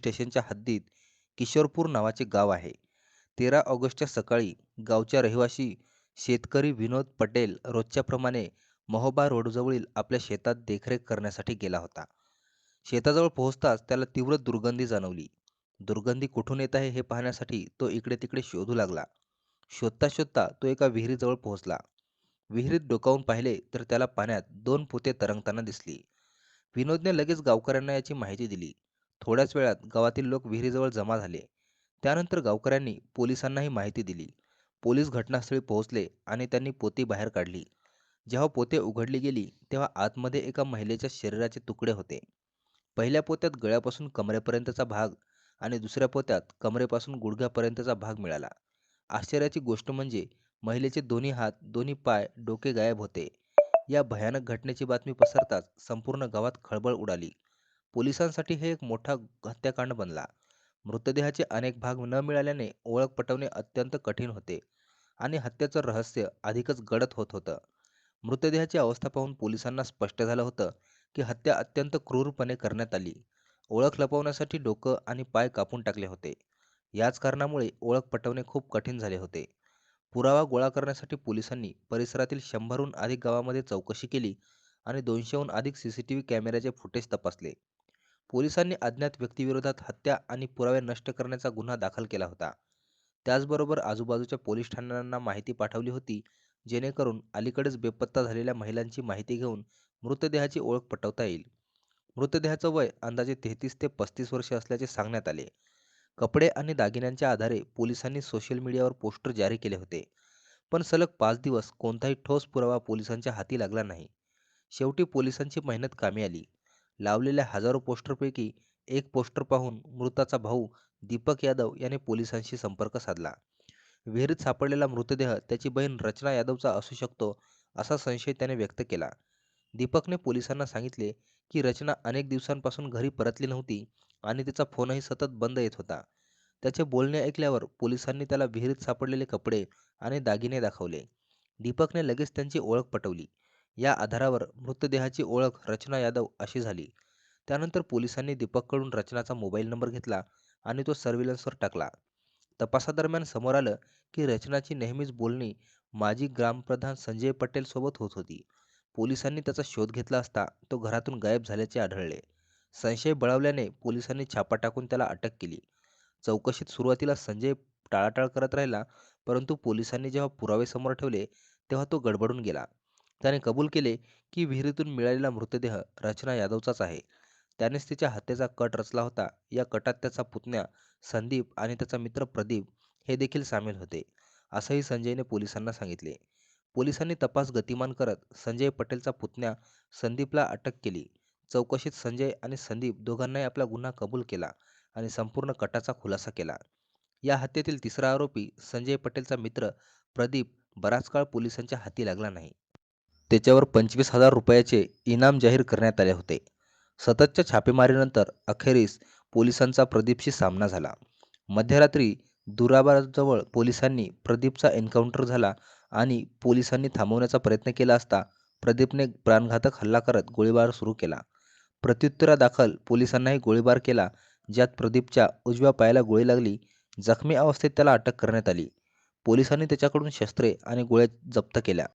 स्टेशनच्या हद्दीत किशोरपूर नावाचे गाव आहे. 13 ऑगस्टच्या सकाळी गावच्या रहिवासी शेतकरी विनोद पटेल रोजच्याप्रमाणे महोबा रोडजवळील आपल्या शेतात देखरेख करण्यासाठी गेला होता. शेताजवळ पोहोचताच त्याला तीव्र दुर्गंधी जाणवली. दुर्गंधी कुठून येत आहे हे पाहण्यासाठी तो इकडे-तिकडे शोधू लागला. शोधता-शोधता तो एका विहिरीजवळ पोहोचला. विहिरीत डोकावून पाहिले तर त्याला पाण्यात 2 पोते तरंगताना दिसली. विनोदने लगेच गावकऱ्यांना याची माहिती दिली. थोड्याच वेळात गावातील लोक विहिरीजवळ जमा झाले. त्यानंतर गावकऱ्यांनी पोलिसांनाही माहिती दिली. पोलीस घटनास्थळी पोहोचले आणि त्यांनी पोती बाहेर काढली. जेव्हा पोते उघडली गेली तेव्हा आतमध्ये एका महिलेच्या शरीराचे तुकडे होते. पहिल्या पोत्यात गळ्यापासून कमरेपर्यंतचा भाग आणि दुसऱ्या पोत्यात कमरेपासून गुडघ्यापर्यंतचा भाग मिळाला. आश्चर्याची गोष्ट म्हणजे महिलेचे दोन्ही हात, दोन्ही पाय, डोके गायब होते. या भयानक घटनेची बातमी पसरताच संपूर्ण गावात खळबळ उडाली. पोलिसांसाठी हे एक मोठा हत्याकांड बनला. मृतदेहाचे अनेक भाग न मिळाल्याने ओळख पटवणे अत्यंत कठीण होते आणि हत्येचं रहस्य अधिकच गडद होत होतं. मृतदेहाची अवस्था पाहून पोलिसांना स्पष्ट झालं होतं की हत्या अत्यंत क्रूरपणे करण्यात आली. ओळख लपवण्यासाठी डोकं आणि पाय कापून टाकले होते. याच कारणामुळे ओळख पटवणे खूप कठीण झाले होते. पुरावा गोळा करण्यासाठी पोलिसांनी परिसरातील 100हून अधिक गावांमध्ये चौकशी केली आणि 200हून अधिक सीसीटीव्ही कॅमेऱ्याचे फुटेज तपासले. पोलिसांनी अज्ञात व्यक्तीविरोधात हत्या आणि पुरावे नष्ट करण्याचा गुन्हा दाखल केला होता. त्याचबरोबर आजूबाजूच्या पोलीस ठाण्यांना माहिती पाठवली होती, जेणेकरून अलीकडेच बेपत्ता झालेल्या महिलांची माहिती घेऊन मृतदेहाची ओळख पटवता येईल. मृतदेहाचं वय अंदाजे 33 ते 35 वर्षे असल्याचे सांगण्यात आले. कपडे आणि दागिन्यांच्या आधारे पोलिसांनी सोशल मीडियावर पोस्टर जारी केले होते. पण सलग 5 दिवस कोणताही ठोस पुरावा पोलिसांच्या हाती लागला नाही. शेवटी पोलिसांची मेहनत कामी आली. लावलेल्या हजारो पोस्टरपैकी एक पोस्टर पाहून मृताचा भाऊ दीपक यादव याने पोलिसांशी संपर्क साधला. विहिरीत सापडलेला मृतदेह त्याची बहीण रचना यादवचा असू शकतो, असा संशय त्याने व्यक्त केला. दीपकने पोलिसांना सांगितले की रचना अनेक दिवसांपासून घरी परतली नव्हती आणि तिचा फोनही सतत बंद येत होता. त्याचे बोलणे ऐकल्यावर पोलिसांनी त्याला विहिरीत सापडलेले कपडे आणि दागिने दाखवले. दीपकने लगेच त्यांची ओळख पटवली. या आधारावर मृतदेहाची ओळख रचना यादव अशी झाली. त्यानंतर पोलिसांनी दीपककडून रचनाचा मोबाईल नंबर घेतला आणि तो सर्व्हिलन्सवर टाकला. तपासादरम्यान समोर आलं की रचनाची नेहमीच बोलणी माजी ग्रामप्रधान संजय पटेल सोबत होत होती. पोलिसांनी त्याचा शोध घेतला असता तो घरातून गायब झाल्याचे आढळले. संशय बळावल्याने पोलिसांनी छापा टाकून त्याला अटक केली. चौकशीत सुरुवातीला संजय टाळाटाळ करत राहिला, परंतु पोलिसांनी जेव्हा पुरावे समोर ठेवले तेव्हा तो गडबडून गेला. त्याने कबूल केले की विहिरीतून मिळालेला मृतदेह रचना यादवचाच आहे. त्यानेच तिच्या हत्येचा कट रचला होता. या कटात त्याचा पुतण्या संदीप आणि त्याचा मित्र प्रदीप हे देखील सामील होते, असंही संजयने पोलिसांना सांगितले. पोलिसांनी तपास गतिमान करत संजय पटेलचा पुतण्या संदीपला अटक केली. चौकशीत संजय आणि संदीप दोघांनाही आपला गुन्हा कबूल केला आणि संपूर्ण कटाचा खुलासा केला. या हत्येतील तिसरा आरोपी संजय पटेलचा मित्र प्रदीप बराच काळ पोलिसांच्या हाती लागला नाही. त्याच्यावर 25,000 रुपयाचे इनाम जाहीर करण्यात आले होते. सततच्या छापेमारीनंतर अखेरीस पोलिसांचा प्रदीपशी सामना झाला. मध्यरात्री दुराबाजवळ पोलिसांनी प्रदीपचा एन्काउंटर झाला आणि पोलिसांनी थांबवण्याचा प्रयत्न केला असता प्रदीपने प्राणघातक हल्ला करत गोळीबार सुरू केला. प्रत्युत्तरादाखल पोलिसांनाही गोळीबार केला, ज्यात प्रदीपच्या उजव्या पायाला गोळी लागली. जखमी अवस्थेत त्याला अटक करण्यात आली. पोलिसांनी त्याच्याकडून शस्त्रे आणि गोळ्या जप्त केल्या.